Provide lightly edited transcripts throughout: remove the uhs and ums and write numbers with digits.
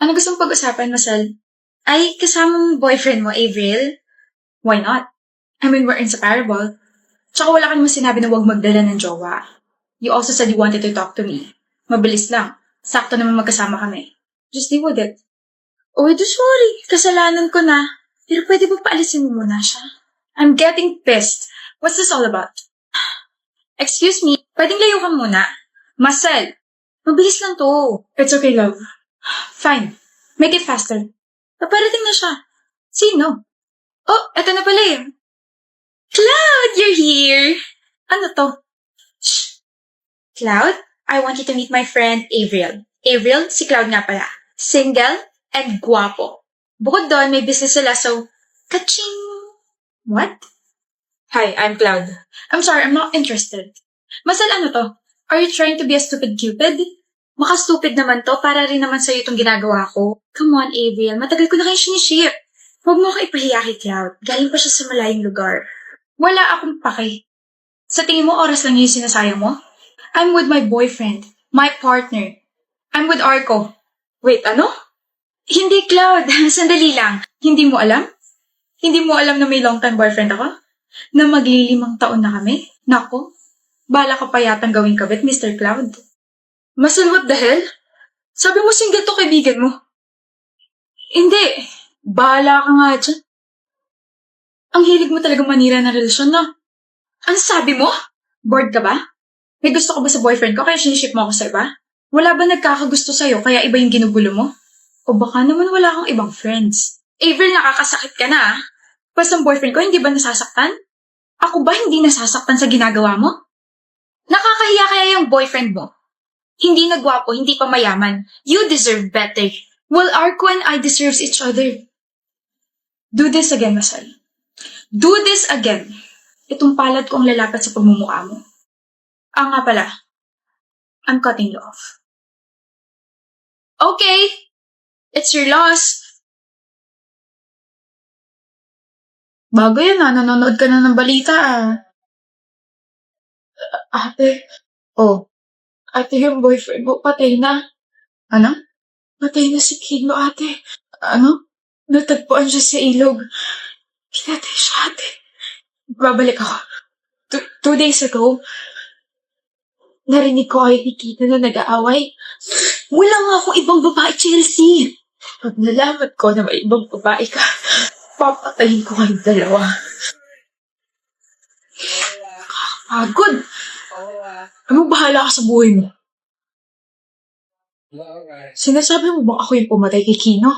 Ano gusto mong pag-usapan, Masal? Ay, kasamang boyfriend mo, Avril? Why not? I mean, we're inseparable. Tsaka wala ka naman sinabi na huwag magdala ng jowa. You also said you wanted to talk to me. Mabilis lang. Sakto naman magkasama kami. Just deal with it. Oh, sorry. Kasalanan ko na. Pero pwede ba paalisin mo muna siya? I'm getting pissed. What's this all about? Excuse me, pwedeng layo ka muna. Marcel, mabilis lang to. It's okay, love. Fine. Make it faster. Paparating na siya. Sino? Oh, eto na pala eh. Cloud, you're here! Ano to? Shh! Cloud, I want you to meet my friend Avril. Avril, si Cloud nga pala. Single and guwapo. Bukod doon, may business sila, so... Kaching! What? Hi, I'm Cloud. I'm sorry, I'm not interested. Masal, ano to? Are you trying to be a stupid cupid? Maka-stupid naman to, para rin naman sa'yo itong ginagawa ko. Come on, Avril, matagal ko na kayo siniship. Huwag mo ka ipahiya kay Cloud. Galing pa siya sa malayong lugar. Wala akong pake. Sa tingin mo, oras lang yung sinasayang mo? I'm with my boyfriend. My partner. I'm with Arco. Wait, ano? Hindi, Cloud. Sandali lang. Hindi mo alam? Hindi mo alam na may long-time boyfriend ako? Na maglilimang taon na kami? Nako. Bala ka pa yatang gawing kabit, Mr. Cloud. Masal, what the hell? Sabi mo single to kaibigan mo. Hindi. Bahala ka nga dyan. Ang hilig mo talagang manira ng relasyon, no? Ano sabi mo? Bored ka ba? May gusto ka ba sa boyfriend ko kaya siniship mo ako sa iba? Wala ba nagkakagusto sa'yo kaya iba yung ginugulo mo? O baka naman wala kang ibang friends? Avril, nakakasakit ka na, ah. Basta ang boyfriend ko, hindi ba nasasaktan? Ako ba hindi nasasaktan sa ginagawa mo? Nakakahiya kaya yung boyfriend mo? Hindi nagwapo, hindi pa mayaman. You deserve better. Well, Arco and I deserves each other. Do this again, Masal. Do this again. Itong palad ko ang lalapat sa pagmumukha mo. Nga pala. I'm cutting you off. Okay. It's your loss. Bago yan nanonood ka na ng balita Ate. Oh. Ate, yung boyfriend mo patay na. Ano? Patay na si Kino, ate. Ano? Natagpuan siya sa ilog. Pinatay siya, ate. Babalik ako. 2 days ago, narinig ko kayo ni Kino na nag-aaway. Wala nga akong ibang babae, Chelsea. Pag nalaman ko na may ibang babae ka, papatayin ko kayong dalawa. Pagod. Anong bahala ka sa buhay mo? Sinasabi mo ba ako yung pumatay kay Kino?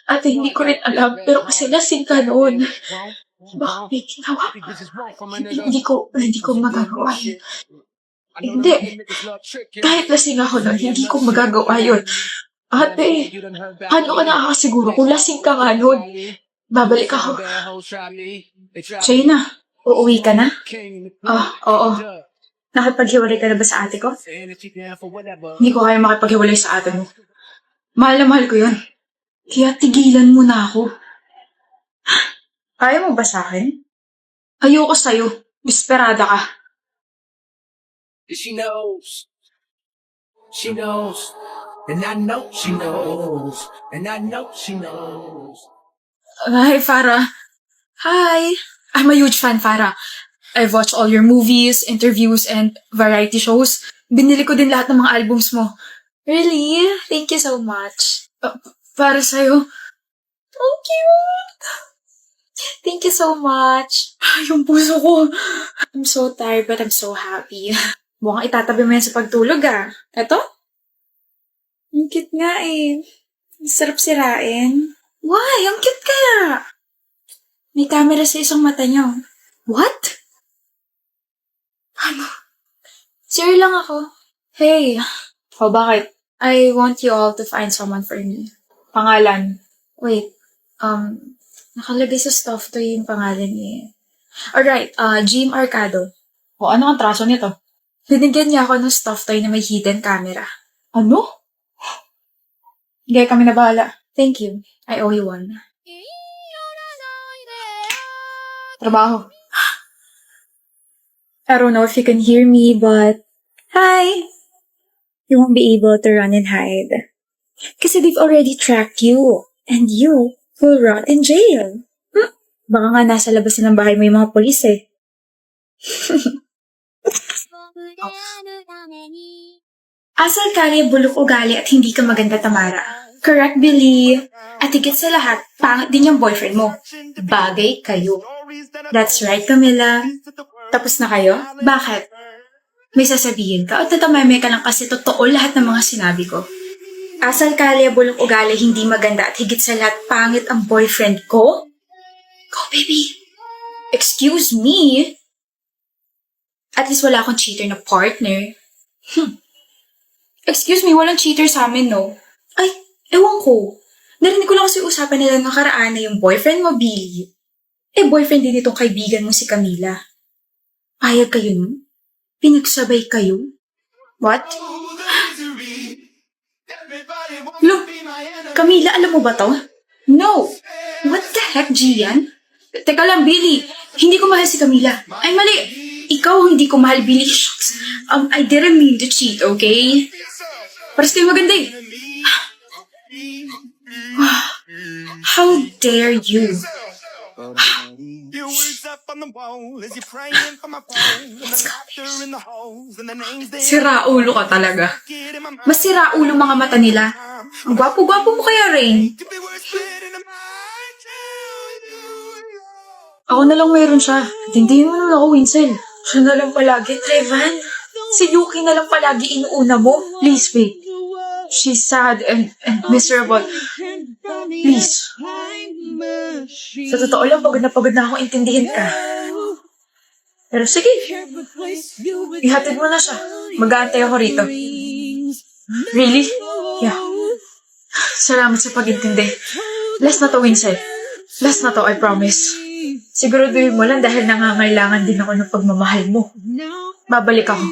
Ate, hindi ko rin alam, pero kasi lasing ka noon. Baka may ginawa. Hindi ko magagawa yun. Hindi. Kahit lasing ako noon, hindi ko magagawa yun. Ate, paano ka nakakasiguro kung lasing ka nga noon? Babalik ako. China, uuwi ka na? Oo. Nakipaghiwalay ka na ba sa ate ko? Hindi ko kaya makipaghiwalay sa ate mo. Mahal na mahal ko yun. Kaya tigilan mo na ako. Ayaw mo ba sa akin? Ayoko sa'yo. Desperada ka. She knows. She knows. And I know she knows. And I know she knows. Hi, Farah. Hi. I'm a huge fan, Farah. I've watched all your movies, interviews, and variety shows. Binili ko din lahat ng mga albums mo. Really? Thank you so much. Para sa'yo. Oh, cute! Thank you so much. Yung puso ko. I'm so tired but I'm so happy. Mukhang itatabi mo yan sa pagtulog Eto? Ang cute nga eh. Ang sarap sirain. Why? Ang cute kaya. May camera sa isang mata niyo. What? Ano? Sure lang ako. Hey. Bakit? I want you all to find someone for me. Pangalan. Wait. Nakalagay sa stuff to yung pangalan niya. Alright, Jim Arcado. Ano ang traso nito? Binigyan niya ako ng stuff toy na may hidden camera. Ano? Hindi, kami na bahala. Thank you. I owe you one. Trabaho. I don't know if you can hear me, but... Hi! You won't be able to run and hide. Kasi they've already tracked you. And you will rot in jail. Baka nga nasa labas na ng bahay mo yung mga polis eh. Asal kaya bulok ugali at hindi ka maganda, Tamara. Correct, Billy. At higit sa lahat, pangit din yung boyfriend mo. Bagay kayo. That's right, Camila. Tapos na kayo? Bakit? May sasabihin ka o tatameme ka lang kasi totoo lahat ng mga sinabi ko? Asal kaya bulok ugali hindi maganda at higit sa lahat pangit ang boyfriend ko? Go, baby. Excuse me? At least wala akong cheater na partner. Excuse me, walang cheater sa amin, no? Ay, ewan ko. Narinig ko lang kasi usapan nila nakaraan na yung boyfriend mo, Billy. Boyfriend din itong kaibigan mo si Camila. Payag kayo nun? Pinagsabay kayo? What? Look, Camila, alam mo ba to? No! What the heck, Gian? Teka lang, Billy. Hindi ko mahal si Camila. Ay, mali. Ikaw hindi ko mahal, Billy. Shucks. I didn't mean to cheat, okay? Paras kayo maganda eh. How dare you? Sira-ulo ka talaga. Mas sira-ulo mga mata nila. Ang gwapo-gwapo mo kaya, Rain. Ako na lang meron siya. Tindihin mo na ako, Winsel. Siya na lang palagi, Trevan. Si Yuki na lang palagi inuuna mo. Please, wait. She's sad and miserable. Please. Sa totoo lang, pagod na akong intindihin ka. Pero sige. Ihatid mo na siya. Mag-aantay ako rito. Really? Yeah. Salamat sa pag-intindi. Last na to, Winsel. Last na to, I promise. Siguraduhin mo lang dahil nangangailangan din ako ng pagmamahal mo. Babalik ako.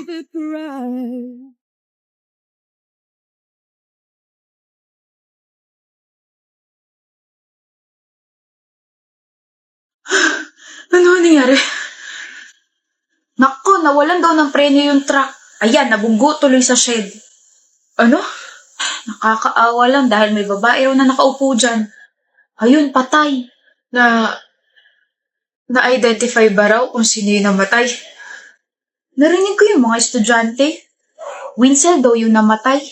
Ano nangyari? Nako, nawalan daw ng preno yung truck. Ayan, nabunggo tuloy sa shed. Ano? Nakakaawa lang dahil may babae raw na nakaupo dyan. Ayun, patay. Na-identify ba raw kung sino yung namatay? Narinig ko yung mga estudyante. Winsel daw yung namatay.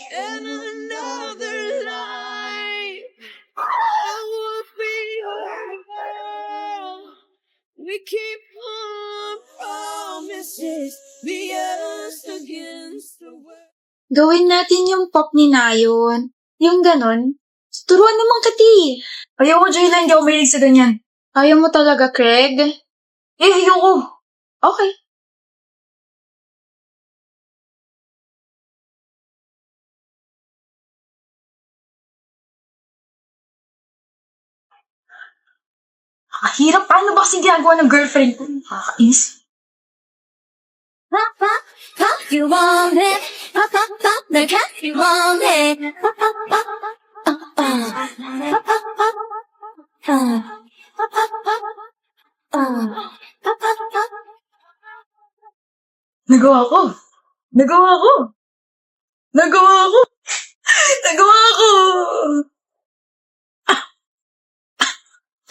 We keep on promises, be us against the world. Gawin natin yung pop ni Nayon. Yung ganon. Turuan naman kati. Ayoko, Jayla. Hindi ako mahilig sa ganyan. Ayaw mo talaga, Craig? Ayoko. Okay. Nakahirap. Paano ba kasing ginagawa ng girlfriend ko? Nakakainis. Pop, pop, pop, you want it. Pop, pop, pop, the cat, you want it. Pop, pop, pop, pop, pop, pop, pop, pop, pop, pop, pop, pop. Nagawa ko. Nagawa ko. Nagawa ko. Nagawa ko.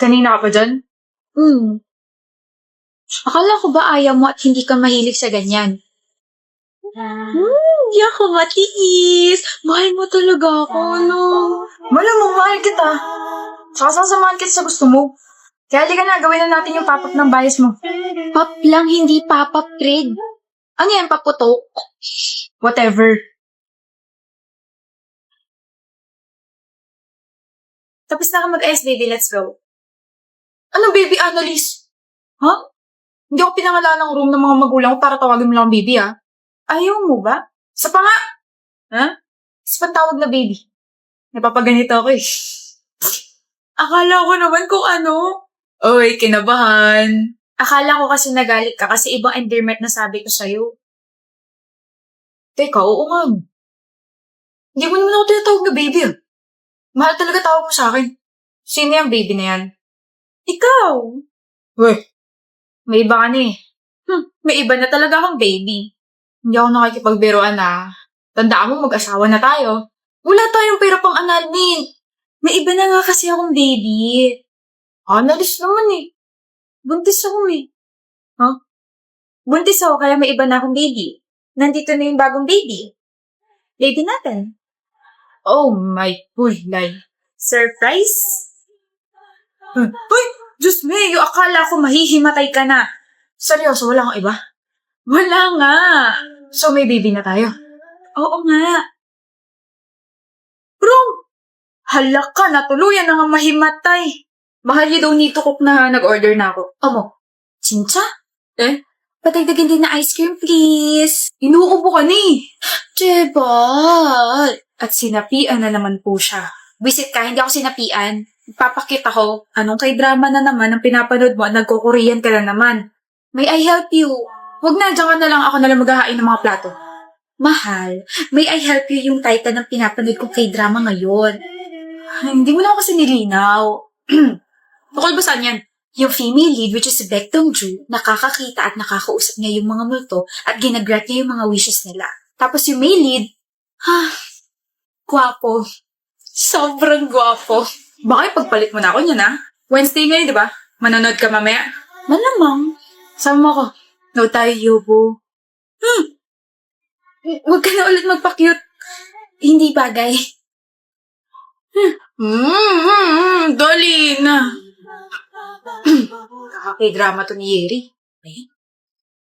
Kanina ka pa dyan? Akala ko ba ayaw mo at hindi ka mahilig sa ganyan? Hindi ako matiis. Mahal mo talaga ako, no? Malamang mahal kita. Tsaka sasamahan kita sa gusto mo. Kaya halika na, gawin na natin yung pop-up ng bias mo. Pop lang, hindi pop-up, Craig. Ano yan, paputok? Whatever. Tapos na ka mag-ayos, baby. Let's go. Ano, baby, Annalise? Huh? Hindi ako pinangalan ng room ng mga magulang ko para tawagin mo lang baby, ha? Ayaw mo ba? Sa pa nga! Ha? Sa pantawag na baby. Napapaganito ako eh. Akala ko naman kung ano. Oy, kinabahan. Akala ko kasi nagalit ka kasi ibang endearment na sabi ko sa'yo. Teka, oo nga. Hindi mo naman ako tinatawag na baby, ah. Mahal talaga tawag mo sa akin. Sino yung baby na yan? Ikaw! Weh, may iba ka na eh. May iba na talaga akong baby. Hindi ako nakikipagbiruan na. Tandaan mo, mag-asawa na tayo. Wala tayong pera pang annulment. May iba na nga kasi akong baby. Analyst naman eh. Buntis ako eh. Huh? Buntis ako kaya may iba na akong baby. Nandito na yung bagong baby. Baby natin. Oh my kulay. Surprise? Uy! Diyos me, yung akala ko mahihimatay ka na. Seryoso, wala kang iba? Wala nga. So may baby na tayo? Oo nga. Bro! Hala ka, natuluyan na nga mahimatay. Mahal you daw nito cook na nag-order na ako. Amo, Chincha? Eh? Patagdagan din na ice cream, please. Inuubo ka ni. Jebal. At sinapian na naman po siya. Visit ka, hindi ako sinapian. Papakita ko, anong kay drama na naman ang pinapanood mo at nagko-Korean ka na naman. May I help you? Huwag na, dyan ka na lang, ako na lang maghahain ng mga plato. Mahal, may I help you yung title ng pinapanood kong kay drama ngayon. Ay, hindi mo na ako kasi nilinaw. Tukol ba saan yan? Yung female lead, which is si Baek Dong-ju, nakakakita at nakakausap niya yung mga multo at ginagrat niya yung mga wishes nila. Tapos yung male lead, gwapo. Sobrang gwapo. Baka ipagpalit mo na ako niyan, ha? Wednesday ngayon, di ba? Manonood ka mamaya? Malamang. Sama mo ako. No tayo, Yobo. Huwag ka na ulit magpa-cute. Hindi bagay. Dali na. Kakakay-drama to ni Yeri. Eh?